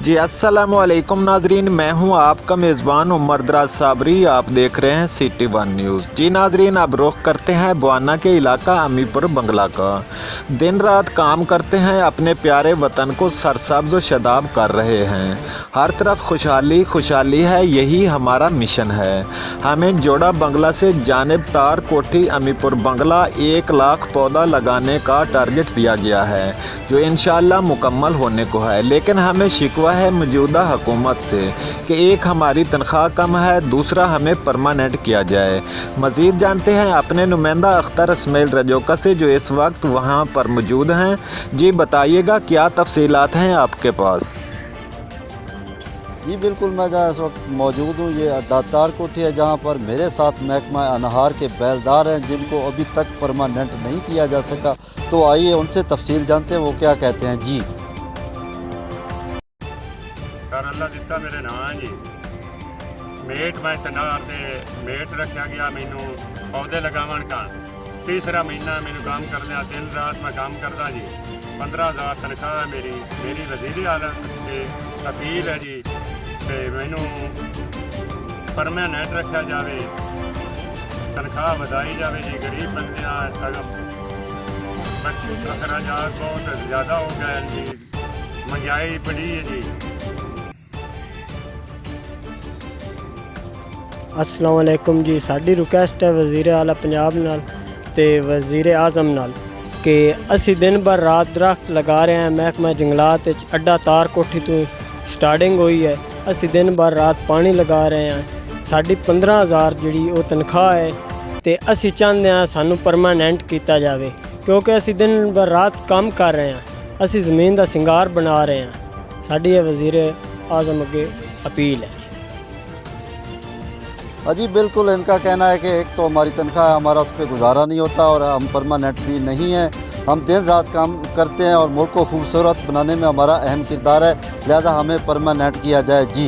जी अस्सलामुअलैकुम नाजरीन, मैं हूं आपका मेज़बान उमर दराज साबरी। आप देख रहे हैं CT1 न्यूज़। जी नाजरीन, अब रुख करते हैं बुआना के इलाका अमीपुर बंगला का। दिन रात काम करते हैं, अपने प्यारे वतन को सरसब्ज़ व शादाब कर रहे हैं। हर तरफ खुशहाली खुशहाली है, यही हमारा मिशन है। हमें जोड़ा बंगला से जानिब तार कोठी अमीपुर बंगला 1 लाख पौधा लगाने का टारगेट दिया गया है, जो इंशाअल्लाह मुकम्मल होने को है। लेकिन हमें शिकवा है मौजूदा हुकूमत से कि एक हमारी तनख्वाह कम है, दूसरा हमें परमानेंट किया जाए। मज़ीद जानते हैं अपने नुमाइंदा अख्तर इस्माइल रजौका से, जो इस वक्त वहां पर मौजूद हैं। जी बताइएगा क्या तफसीलात हैं आपके पास। जी बिल्कुल, मैं जहाँ इस वक्त मौजूद हूँ, ये अड्डा तार कोठी है, जहाँ पर मेरे साथ महकमा अनहार के बैलदार हैं, जिनको अभी तक परमानेंट नहीं किया जा सका। तो आइए उनसे तफसील जानते हैं वो क्या कहते हैं। जी सर, अल्लाह दिता मेरे नाम है जी। मेट मैं तनार दे मेट रखा गया, मैनू पौधे लगावन का। तीसरा महीना मैनू काम कर लिया, दिन रात मैं काम करता जी। 15,000 तनख्वाह है मेरी वज़ीर आला के अपील है जी कि मैनू परमानेंट रखा जाए, तनख्वाह वधाई जाए जी। गरीब बंदे अखराजात बहुत ज़्यादा हो गए जी, महंगाई बड़ी है जी। अस्सलाम वालेकुम जी, साडी रिक्वेस्ट है वज़ीर आला पंजाब नाल ते वज़ीर आज़म नाल कि असी दिन भर रात दरख्त लगा रहे हैं। महकमा जंगलात अड्डा तार कोठी तो स्टार्टिंग हुई है, असी दिन भर रात पानी लगा रहे हैं। साडी 15,000 जिहड़ी वो तनख्वाह है, ते असी चाहते हैं सानू परमानेंट किया जाए, क्योंकि असी दिन भर रात काम कर रहे हैं, असी ज़मीन का सिंगार बना रहे हैं। साडी वज़ीर आज़म अगे अपील है। जी बिल्कुल, इनका कहना है कि एक तो हमारी तनख्वाह हमारा उस पर गुजारा नहीं होता और हम परमानेंट भी नहीं हैं। हम दिन रात काम करते हैं और मुल्क को खूबसूरत बनाने में हमारा अहम किरदार है, लिहाजा हमें परमानेंट किया जाए। जी